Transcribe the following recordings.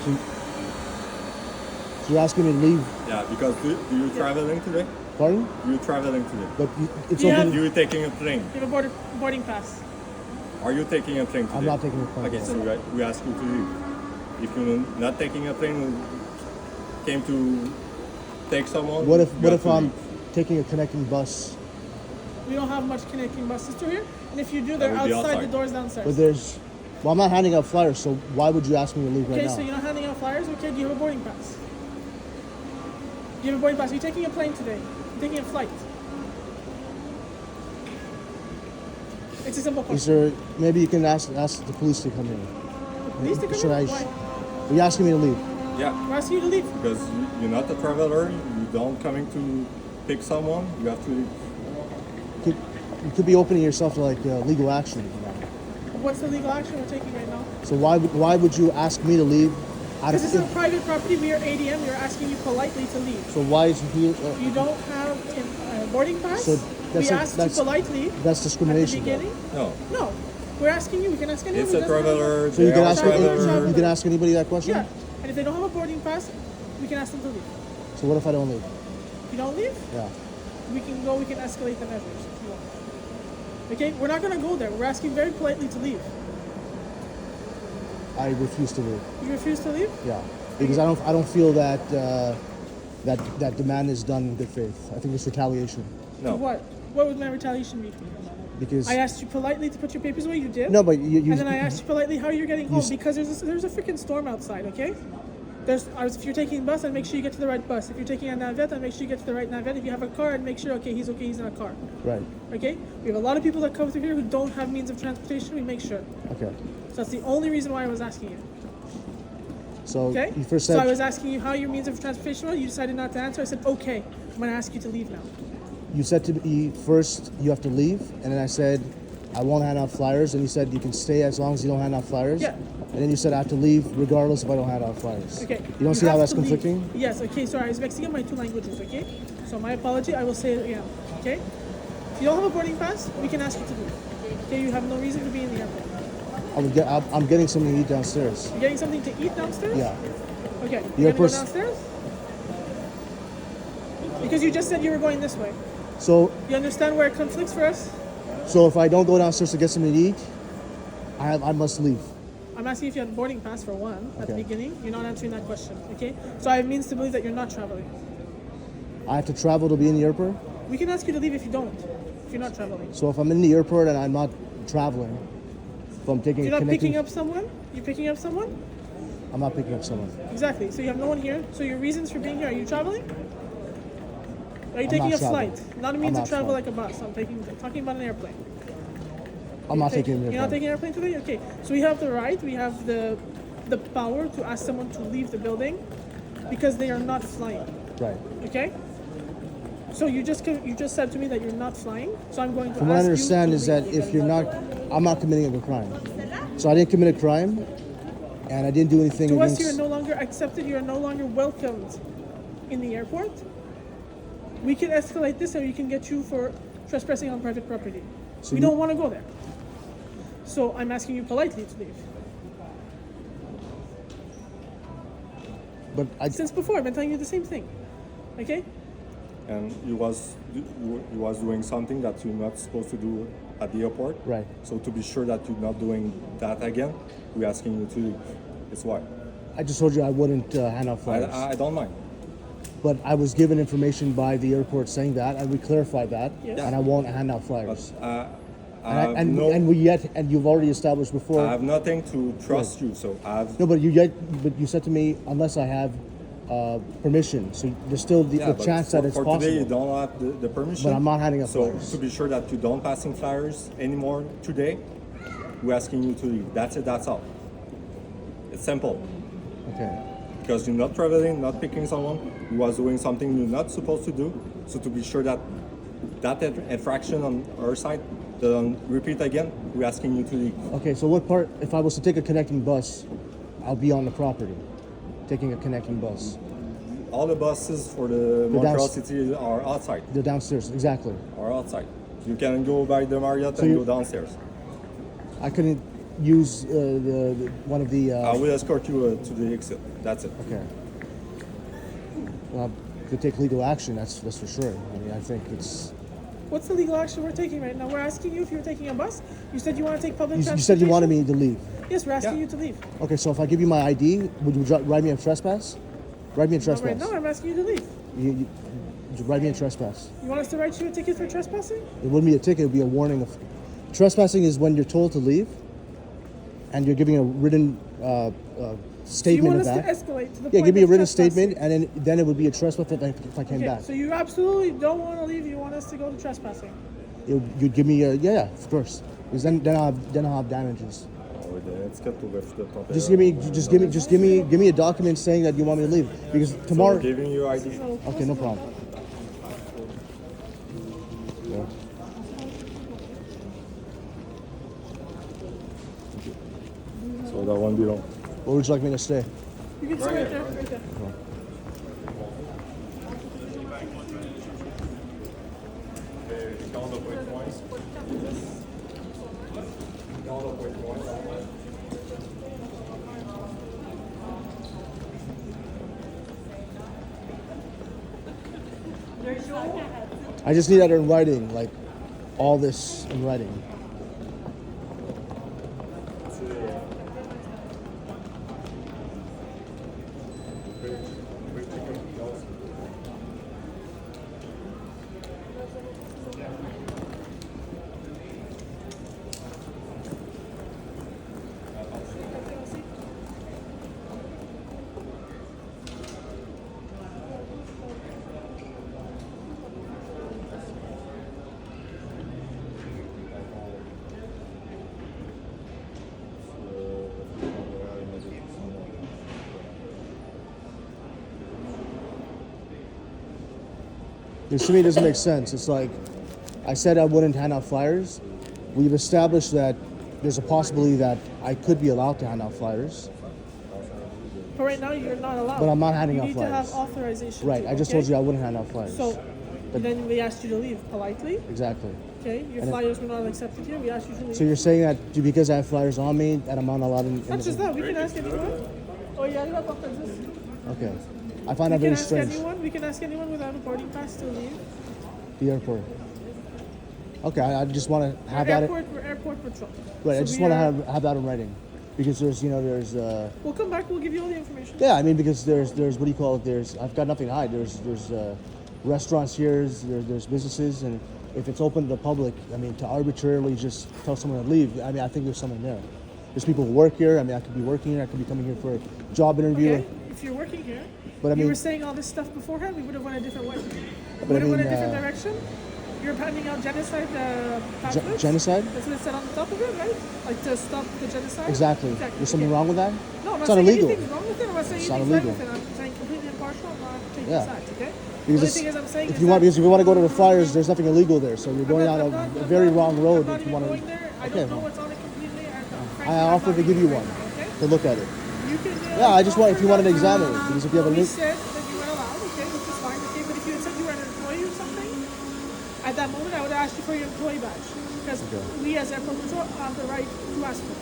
So you're asking me to leave? Yeah, because do you traveling today? Pardon? You traveling today? But it's Yeah. open. You taking a plane? You have a boarding pass. Are you taking a plane today? I'm not taking a plane. Okay, so we ask you to leave. If you're not taking a plane, we came to take someone. What if you have to I'm leave. taking a connecting bus? We don't have much connecting buses to here. And if you do, That they're would be outside outside. the doors downstairs. But well, I'm not handing out flyers, so why would you ask me to leave right Okay, now? so you're not handing out flyers? Okay, do you have a boarding pass? Do you have a boarding pass? Are you taking a plane today? You're taking a flight. It's a simple Is question. there, maybe you can ask the police to come in. Police to come Should in? I- Why? Are you asking me to leave? Yeah, We're asking you to leave. because you're not a traveler. You don't coming to pick someone. You have to leave. You could be opening yourself to like legal action. What's the legal action we're taking right now? So why would you ask me to leave? Out Because of, this is a private property. We are ADM. We're asking you politely to leave. so why is he? You don't have a boarding pass. So We asked you politely That's at the discrimination. though. beginning. No, No, we're asking you. We can ask anyone. it's who a doesn't have traveler. So you they can are ask traveler. you can ask anybody that question. Yeah, and if they don't have a boarding pass, we can ask them to leave. So what if I don't leave? If you don't leave, Yeah. we can go. We can escalate the measures if you want. Okay, we're not gonna go there. We're asking very politely to leave. I refuse to leave. You refuse to leave? Yeah, because I don't feel that that demand is done in good faith. I think it's retaliation. No, What? What would my retaliation be? Because I asked you politely to put your papers away. You did. no, but you And then I asked you politely how you're getting home s- because there's a freaking storm outside. Okay. If you're taking a bus, I'd make sure you get to the right bus. If you're taking a navette, I'd make sure you get to the right navette. If you have a car, I'd make sure he's in a car. right. Okay. We have a lot of people that come through here who don't have means of transportation. We make sure. Okay. So that's the only reason why I was asking you. So Okay. you first So said I was asking you how your means of transportation was. You decided not to answer. I said, okay, I'm going to ask you to leave now. you said to me first you have to leave, and then I said I won't hand out flyers, and you said you can stay as long as you don't hand out flyers. Yeah. And then you said I have to leave regardless if I don't hand out flyers. Okay. You don't see how have that's to leave. conflicting? Yes. Okay. Sorry, I was mixing up my two languages. Okay. So my apology. I will say it again. Okay. If you don't have a boarding pass, we can ask you to leave. Okay. You have no reason to be in the airport. I'm getting something to eat downstairs. You're getting something to eat downstairs? Yeah. Okay. You're You're going to go pers- downstairs? Because you just said you were going this way. So You understand where it conflicts for us? so if I don't go downstairs to get something to eat, I must leave. I'm asking if you had a boarding pass for one at the Okay. beginning. You're not answering that question. Okay. So I have means to believe that you're not traveling. I have to travel to be in the airport. We can ask you to leave if you don't. If you're not traveling. So if I'm in the airport and I'm not traveling, if I'm taking You're a not connecting, picking up someone? You're picking up someone? I'm not picking up someone. Exactly. So you have no one here. So your reasons for being here, are you traveling? Are you I'm taking not a traveling. flight? Not a means I'm of not travel traveling. like a bus. talking about an airplane. I'm not taking an You're not airplane. taking an airplane today? Okay. So we have the right, we have the power to ask someone to leave the building because they are not flying. Right. Okay? So you just said to me that you're not flying. So I'm going to From what I ask you understand to is that leave. if you're not, I'm not committing a crime. So I didn't commit a crime, and I didn't do anything To us, against. you're no longer accepted. You are no longer welcomed in the airport. We can escalate this, and we can get you for trespassing on private property. So We you- don't want to go there. So I'm asking you politely to leave. But Since before, I've been telling you the same thing. Okay? and you was doing something that you're not supposed to do at the airport. Right. So to be sure that you're not doing that again, we're asking you to leave. It's why. I just told you I wouldn't hand out flyers. I don't mind. But I was given information by the airport saying that, and we clarified that, Yes. and I won't hand out flyers. But And you've already established before. I have nothing to trust you. So No, but you said to me unless I have permission. So there's still the but chance for, that it's for possible. today you don't have the permission. But I'm not handing out So flyers. to be sure that you don't passing flyers anymore today, we're asking you to leave. That's it. That's all. It's simple. Okay. Because you're not traveling, not picking someone, you was doing something you're not supposed to do. So to be sure that that infraction on our side doesn't repeat again, we're asking you to leave. Okay. So what part? If I was to take a connecting bus, I'll be on the property, taking a connecting bus. All the buses for the Montreal downs- City are outside. They're downstairs. Exactly. Are outside. You can go by the Marriott and you- go downstairs. I couldn't. use one of the. I will escort you to the exit. That's it. Okay. Well, could take legal action. That's for sure. I mean, I think it's. What's the legal action we're taking right now? We're asking you if you're taking a bus. You said you want to take public You transportation. said you wanted me to leave. Yes, we're asking Yeah. you to leave. Okay, so if I give you my ID, would you write me a trespass? Write me a Not trespass. right now, I'm asking you to leave. You write me a trespass. You want us to write you a ticket for trespassing? It wouldn't be a ticket. It would be a warning. Of trespassing is when you're told to leave, and you're giving a written So you statement want of us that. to escalate to the Yeah, point give me a of written trespassing. statement, and then it would be a trespass if I came Okay, back. so you absolutely don't want to leave. You want us to go to trespassing. You'd give me a yeah, of course. Because then I'll have damages. Just give me a document saying that you want me to leave. Because So tomorrow. we're giving you ID. So Okay, no problem. Yeah. So that won't be long. Where would you like me to stay? You can sit right there, right there. I just need that in writing, like all this in writing. Because to me, it doesn't make sense. It's like, I said I wouldn't hand out flyers. We've established that there's a possibility that I could be allowed to hand out flyers. But right now you're not allowed. But I'm not handing you out need flyers. to have authorization. Right, I just told you I wouldn't hand out flyers. So then we asked you to leave politely. Exactly. Okay, your And flyers were not accepted here. We asked you to leave. So you're saying that because I have flyers on me, that I'm not allowed in Not just that. We can ask anyone. Oh yeah, you have this. Okay. I find We that can very ask strange. anyone. We can ask anyone without a boarding pass to leave. The airport. Okay, I just want to have that. We're airport patrol. Right, I So just we want to are- have that in writing, because there's We'll come back. We'll give you all the information. yeah, I mean, because there's what do you call it? I've got nothing to hide. There's restaurants here. There's businesses, and if it's open to the public, I mean, to arbitrarily just tell someone to leave, I mean, I think there's something there. There's people who work here. I mean, I could be working here. I could be coming here for a job interview. Okay, if you're working here, But I you mean- were saying all this stuff beforehand, we would have went a different way. We But would I have went a mean, different direction. You're handing out genocide pamphlets. Genocide? That's what it said on the top of it, right? Like to stop the genocide. Exactly. There's something wrong with that? No, I'm It's not not saying illegal. anything's wrong with it. I'm not saying It's not anything's wrong illegal. with it. I'm saying completely impartial. I'm not taking Yeah. sides, okay? Because the only it's- thing is I'm saying if is you want, that because if you want to go to the flyers, there's nothing illegal there. So you're going I'm down not- a I'm very not- wrong road I'm not if you even want to. going there. I Okay, don't know well, what's on it completely. Frankly, I I'm offered not to give you even one right now, okay? to look at it. You can, Yeah, I just want if you wanted to offer examine that, it, because if you have a we link. said that you weren't allowed, okay, which is fine, okay, but if you had said you were an employee or something, at that moment I would have asked you for your employee badge, because Okay. we as airport patrol have the right to ask for it.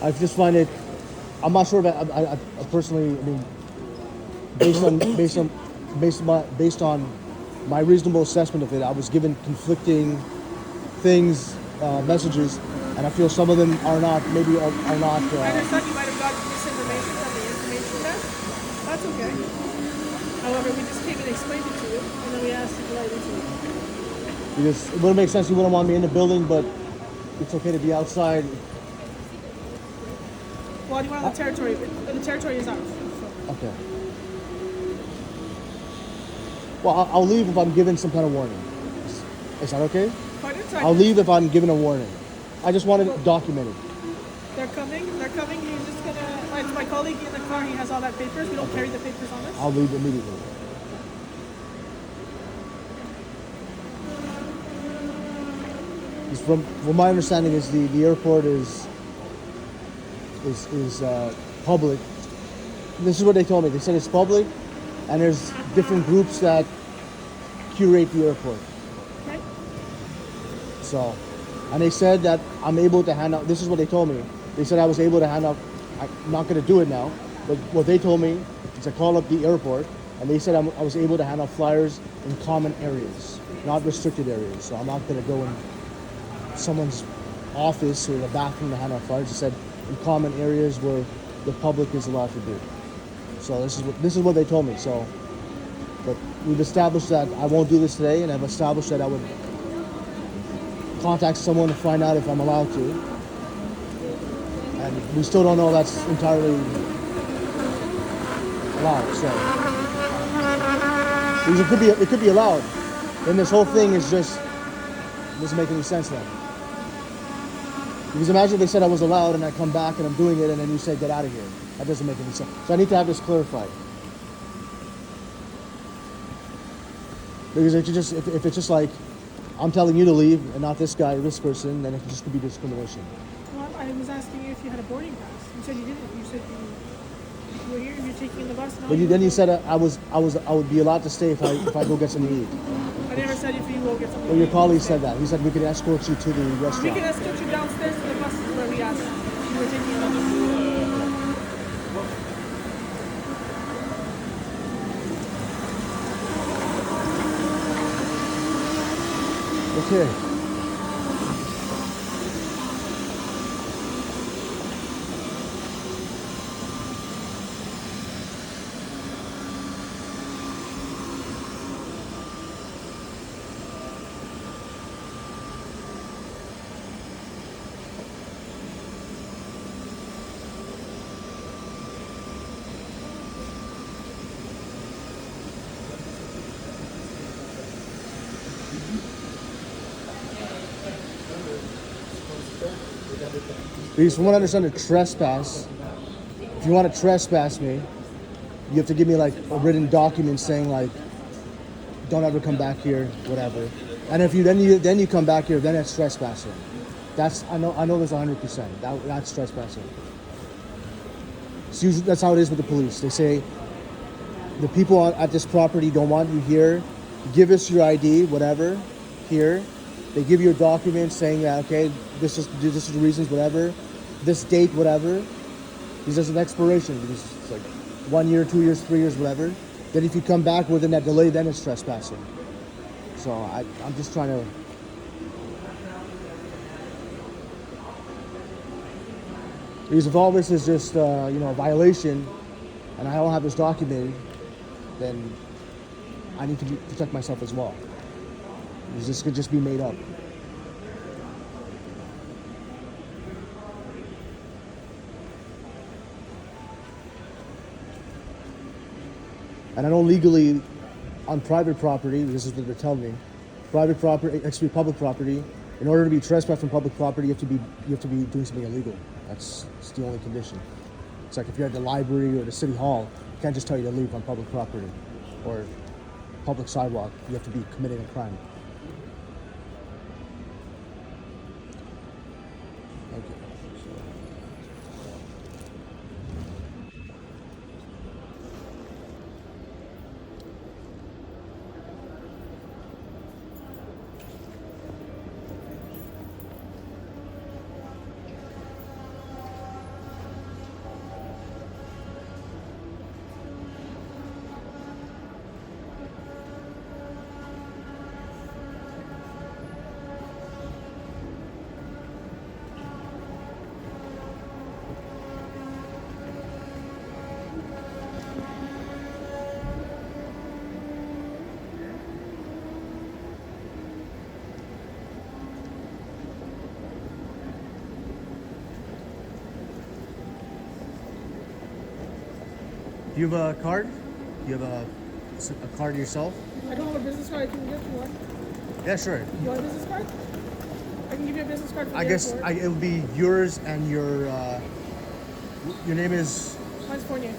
I just find it. I'm not sure about. I personally, I mean, based on my reasonable assessment of it, I was given conflicting things, messages, and I feel some of them are not. Maybe are not. I understand you might have gotten misinformation from the information desk. That's okay. However, we just came and explained it to you, and then we asked you politely to leave. Because it wouldn't make sense. You wouldn't want me in the building, but it's okay to be outside. Well, you want on the territory, but the territory is ours. So. Okay. Well, I'll leave if I'm given some kind of warning. Is that okay? Pardon? I'll leave if I'm given a warning. I just want it documented. They're coming. You're just gonna. My colleague in the car, he has all that papers. We don't carry the papers on us. I'll leave immediately. Because from my understanding is the airport is public. This is what they told me. They said it's public, and there's different groups that curate the airport. Right? So And they said that I'm able to hand out. This is what they told me. They said I was able to hand out. I'm not going to do it now, but what they told me is I called up the airport, and they said I was able to hand out flyers in common areas, not restricted areas. So I'm not going to go in someone's office or the bathroom to hand out flyers. They said in common areas where the public is allowed to do. So this is what they told me. So, but we've established that I won't do this today, and I've established that I would contact someone to find out if I'm allowed to. And we still don't know if that's entirely allowed. So, because it could be allowed. Then this whole thing is just doesn't make any sense then. Because imagine if they said I was allowed and I come back and I'm doing it and then you say get out of here. That doesn't make any sense. So I need to have this clarified. Because if it's just like I'm telling you to leave and not this guy or this person, then it just could be discrimination. Well, I was asking you if you had a boarding pass. You said you didn't. You said you were here and you're taking the bus now. But then you said I would be allowed to stay if I go get something to eat. I never said if you will get something. Well, your colleague said that. He said we could escort you to the We restaurant. can escort you downstairs to the bus where we asked. You were taking the bus. Okay. Because from what I understand, a trespass, if you want to trespass me, you have to give me like a written document saying like, don't ever come back here, whatever. And if then you come back here, then it's trespassing. I know there's 100%. That's trespassing. It's usually, that's how it is with the police. They say the people at this property don't want you here. Give us your ID, whatever, here. They give you a document saying that, okay, this is the reasons, whatever, this date, whatever. Because there's an expiration. Because it's like 1 year, 2 years, 3 years, whatever. Then if you come back within that delay, then it's trespassing. So I'm just trying to. Because if all this is just a violation, and I don't have this documented, then I need to protect myself as well. Because this could just be made up. And I know legally on private property, this is what they're telling me, private property, actually public property, in order to be trespassed from public property, you have to be doing something illegal. That's the only condition. It's like if you're at the library or the city hall, you can't just tell you to leave on public property or public sidewalk. You have to be committing a crime. Okay. Do you have a card? Do you have a card yourself? I don't have a business card. I can get you one. Yeah, sure. You want a business card? I can give you a business card. I guess it would be yours and your name is. Mine's Fournier.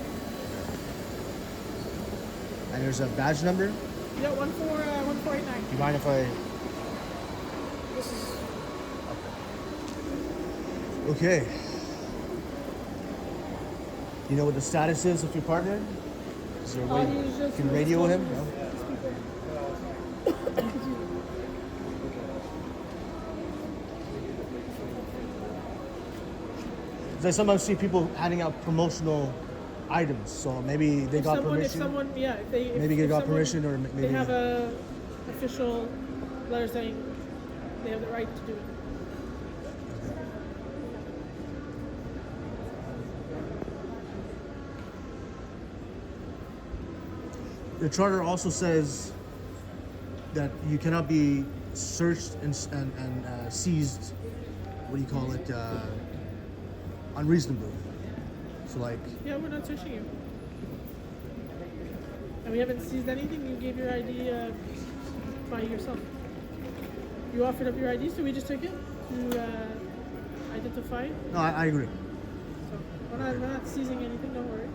And there's a badge number. Yeah, 1489. Do you mind if I? This is. Okay. You know what the status is of your partner? Is there a way you can radio him? No? 'Cause I sometimes see people handing out promotional items, so maybe they got permission. If someone, yeah, Maybe they got permission, or they maybe have a official letter saying they have the right to do it. the charter also says that you cannot be searched and seized. What do you call it? Unreasonably. So like. Yeah, we're not searching you. And we haven't seized anything. You gave your ID by yourself. You offered up your ID, so we just took it to identify. No, I agree. So we're not seizing anything. Don't worry.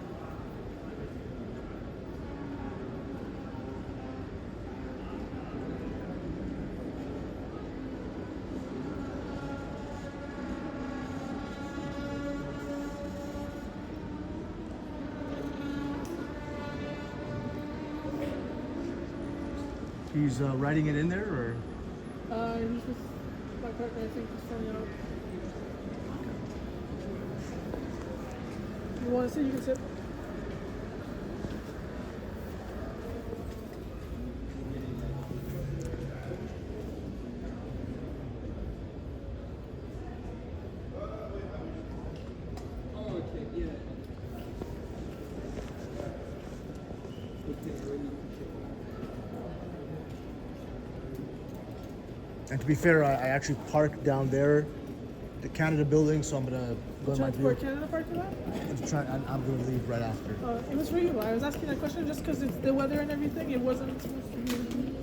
He's writing it in there, or? He's with my partner, I think, he's filling it out. You want to sit? You can sit. And to be fair, I actually parked down there, the Canada building, so I'm gonna go in my For vehicle. Canada parking lot? I'm gonna leave right after. It was for you. I was asking that question just because it's the weather and everything. It wasn't supposed to be.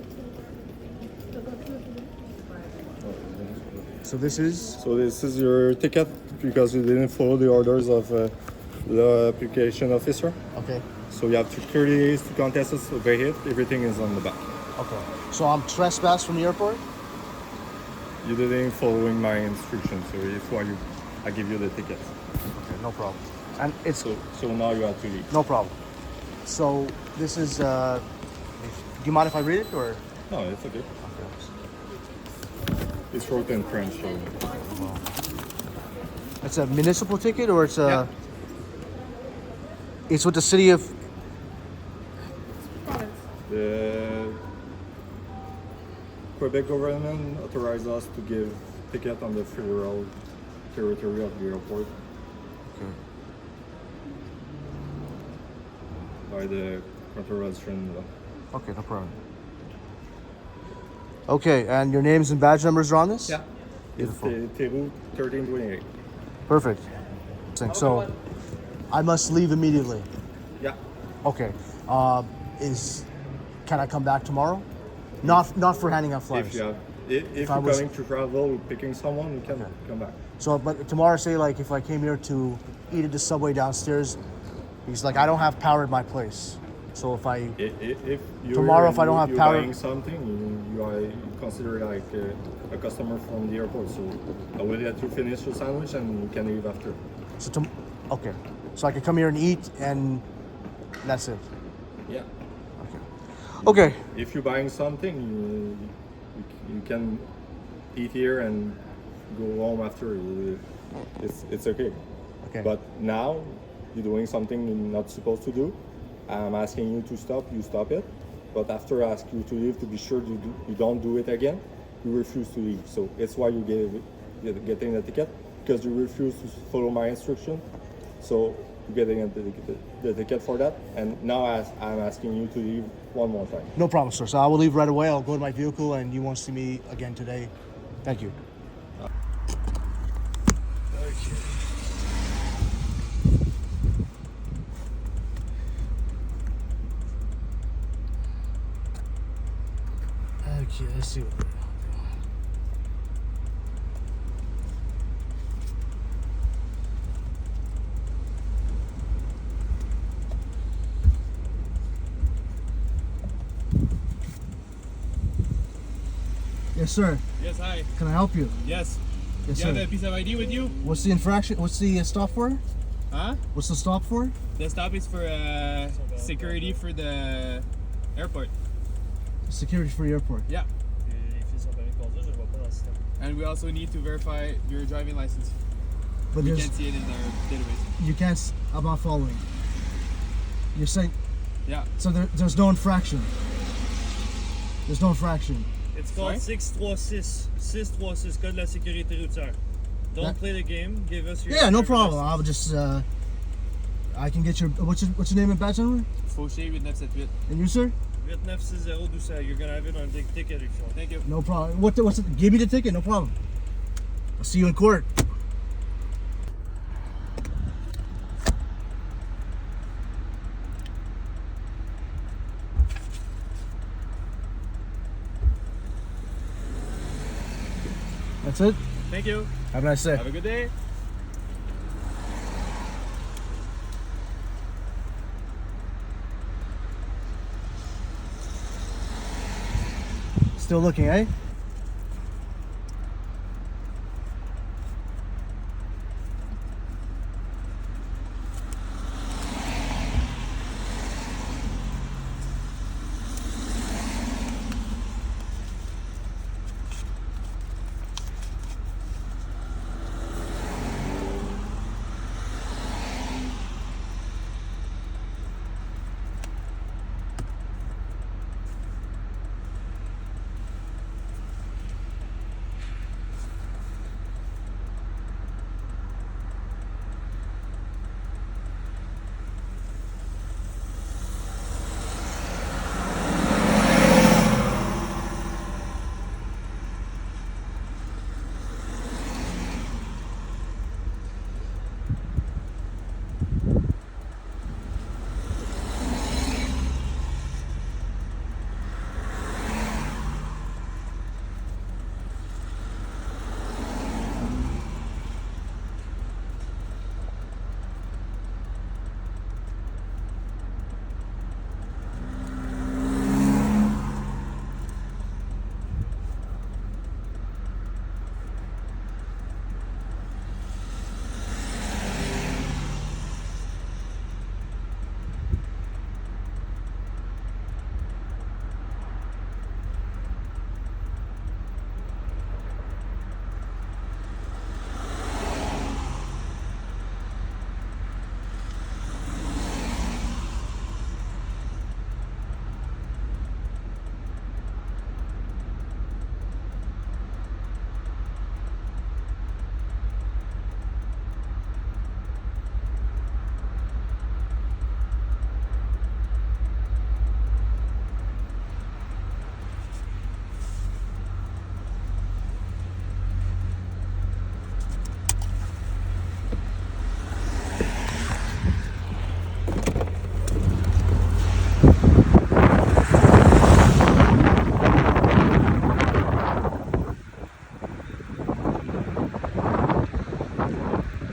So this is? So this is your ticket because you didn't follow the orders of the application officer. Okay. So you have 30 days to contest us, obey it. Everything is on the back. Okay. So I'm trespassed from the airport? You didn't following my instructions, so it's why I give you the ticket. Okay, no problem. And it's So now you have to leave. no problem. So this is. Do you mind if I read it, or? No, it's okay. It's wrote in French, so It's a municipal ticket, or it's a? Yeah. It's with the city of. Province. the Quebec government authorized us to give ticket on the federal territory of the airport Okay. by the Confrontation law. Okay, no problem. Okay, and your names and badge numbers are on this? Yeah. Beautiful. It's the table 1328. Perfect. So, I must leave immediately. Yeah. Okay. Can I come back tomorrow? Not for handing out flyers. If you have, if I you're was- going to travel picking someone, you can come back. So, but tomorrow, say like if I came here to eat at the subway downstairs, he's like, I don't have power at my place. So if I If you're, Tomorrow, if I don't have you're power- buying something, you are considered like a customer from the airport. So I will let you finish your sandwich and you can leave after. okay, so I could come here and eat, and that's it. Yeah. Okay. If you're buying something, you can eat here and go home after. It's okay. Okay. But now you're doing something you're not supposed to do. I'm asking you to stop. You stop it. But after I ask you to leave, to be sure you don't do it again, you refuse to leave. So it's why you're getting the ticket, because you refuse to follow my instruction. So you're getting the ticket for that. And now I'm asking you to leave one more time. No problem, sir. So I will leave right away. I'll go to my vehicle, and you won't see me again today. Thank you. Okay, let's see what we're doing. Yes, sir. Yes, hi. Can I help you? Yes. Yes, You have sir. the piece of ID with you? What's the infraction? What's the stop for? Huh? What's the stop for? The stop is for security for the airport. Security for the airport. Yeah. And we also need to verify your driving license. But We there's can't see it in our database. you can't. I'm not following. You're saying Yeah. so there's no infraction. There's no infraction. It's called Sorry? 636. 636, Code de la sécurité routière. Don't That- play the game. Give us your. Yeah, no driver's problem. license. I'll just I can get your what's your name and badge number? Fauché 8978. And you, sir? 8960 Doucet. You're gonna have it on the ticket if you want. Thank you. No problem. What's it? Give me the ticket. No problem. I'll see you in court. That's it. Thank you. Have a nice day. Have a good day. Still looking, eh?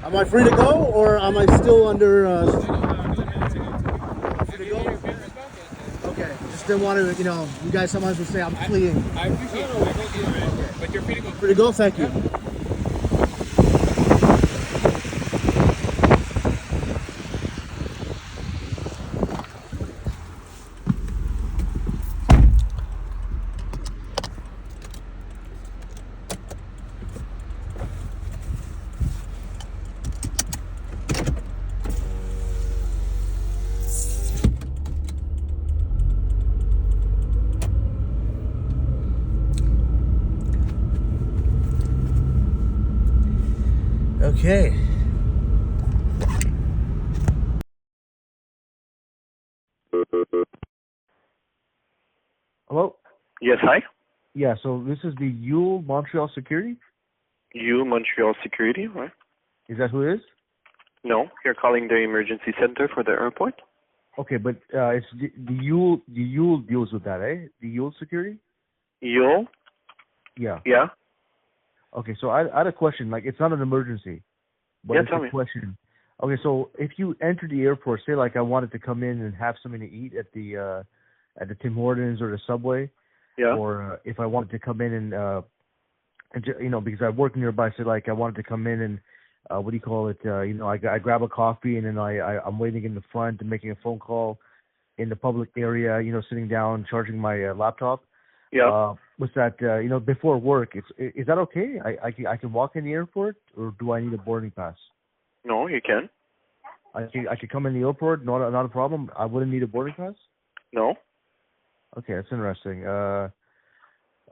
Am I free to go, or am I still under? Free to go? Okay, just didn't want to. You guys sometimes will say I'm fleeing. I appreciate it. I thank you. But you're free to go. Free to go? Thank you. Okay. Hello? Yes, hi. Yeah, so this is the Yule Montreal Security? You, Montreal Security, right? Is that who it is? No, you're calling the emergency center for the airport? Okay, but it's the Yule deals with that, eh? The Yule Security? You? Yeah. Yeah? Okay, so I had a question. Like, it's not an emergency, but Yeah, it's tell a me. question. Okay, so if you enter the airport, say like I wanted to come in and have something to eat at the Tim Hortons or the Subway, Yeah? or if I wanted to come in and because I work nearby, say like I wanted to come in and I grab a coffee and then I'm waiting in the front and making a phone call in the public area, sitting down, charging my laptop. Yeah? what's that? Before work. Is that okay? I can walk in the airport, or do I need a boarding pass? No, you can. I could come in the airport, not a problem. I wouldn't need a boarding pass. No. Okay, that's interesting.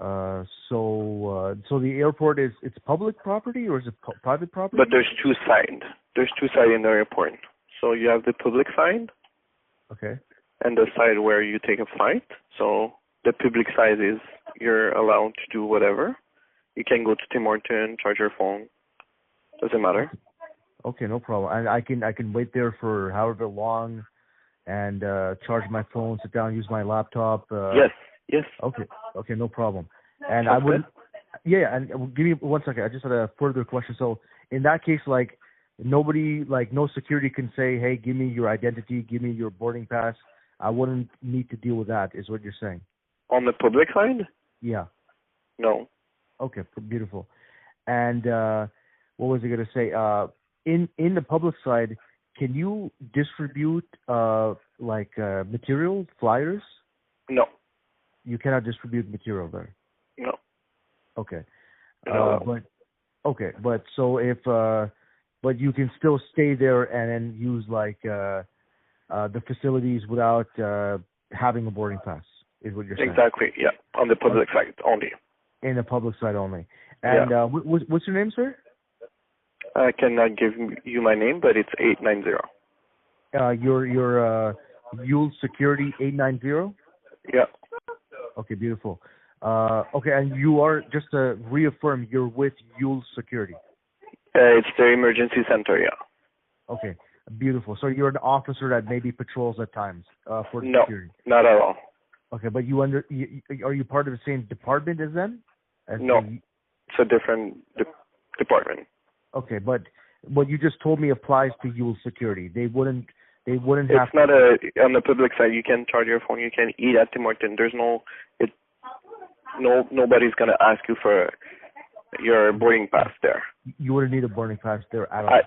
So the airport it's public property or is it private property? But there's two sides. There's two sides in the airport. So you have the public side Okay. and the side where you take a flight. So the public side is you're allowed to do whatever. You can go to Tim Hortons, charge your phone. Doesn't matter. Okay, no problem. And I can wait there for however long, and charge my phone, sit down, use my laptop. Yes. Yes. Okay, no problem. And Sounds I would, yeah. And give me 1 second. I just had a further question. So in that case, like nobody, like no security can say, hey, give me your identity, give me your boarding pass. I wouldn't need to deal with that, is what you're saying. On the public side? Yeah. No. Okay, beautiful. And what was I going to say? In the public side, can you distribute material, flyers? No. You cannot distribute material there. No. Okay. No. But so if but you can still stay there and then use the facilities without having a boarding pass, is what you're saying. Exactly. Yeah. On the public side only. In the public side only. And what's your name, sir? I cannot give you my name, but it's 890. Your Yule Security 890. Yeah. Okay, beautiful. Okay, and you are, just to reaffirm, you're with Yule Security. It's the emergency center. Yeah. Okay, beautiful. So you're an officer that maybe patrols at times for No, security. not at all. Okay, but are you part of the same department as them? No, it's a different department. Okay, but what you just told me applies to Yule Security. They wouldn't have. It's not on the public side. You can charge your phone. You can eat at Tim Hortons. There's nobody's gonna ask you for your boarding pass there. You wouldn't need a boarding pass there at all.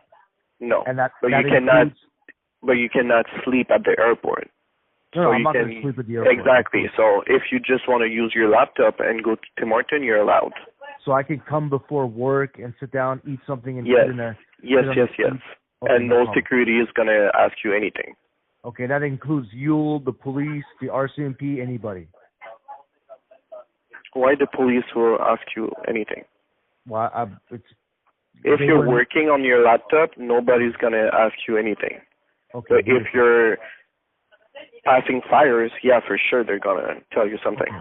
No. And that you cannot sleep at the airport. No, I'm not going to sleep at the airport. Exactly. So if you just want to use your laptop and go to Tim Hortons, you're allowed. So I can come before work and sit down, eat something, and yes. sit in a... Yes. Okay, and no security is going to ask you anything. Okay, that includes Yule, the police, the RCMP, anybody. Why the police will ask you anything? Well, if you're working on your laptop, nobody's going to ask you anything. Okay. But if you're passing flyers, yeah, for sure they're going to tell you something. Okay.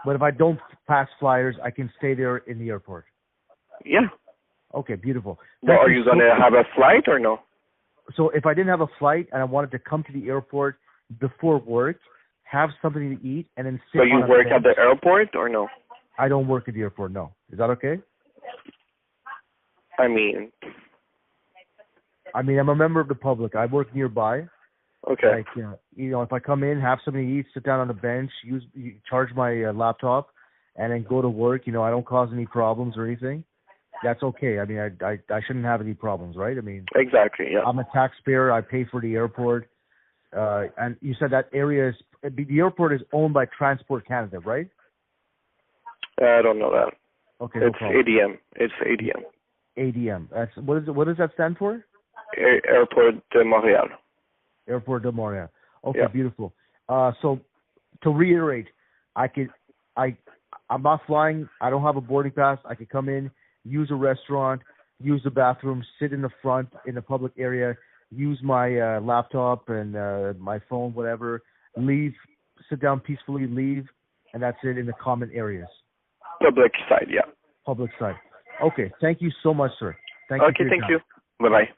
But if I don't pass flyers, I can stay there in the airport. Yeah. Okay, beautiful. Well, are you going to have a flight or no? So if I didn't have a flight and I wanted to come to the airport before work, have something to eat, and then sit So you on a work bench. at the airport or no? I don't work at the airport, no. Is that okay? I mean, I'm a member of the public. I work nearby. okay. If I come in, have something to eat, sit down on the bench, charge my laptop, and then go to work, I don't cause any problems or anything. That's okay. I shouldn't have any problems, right? Exactly, yeah. I'm a taxpayer. I pay for the airport. And you said that the airport is owned by Transport Canada, right? I don't know that. Okay, it's ADM. It's ADM. ADM. What does that stand for? Airport de Montreal. Airport de Montreal. Okay, Yeah. beautiful. So to reiterate, I'm not flying. I don't have a boarding pass. I could come in, use a restaurant, use the bathroom, sit in the front in the public area, use my laptop and my phone, whatever, leave, sit down peacefully, leave, and that's it in the common areas. Public side, yeah. Public side. Okay, thank you so much, sir. Thank you. Okay, thank you. Bye-bye.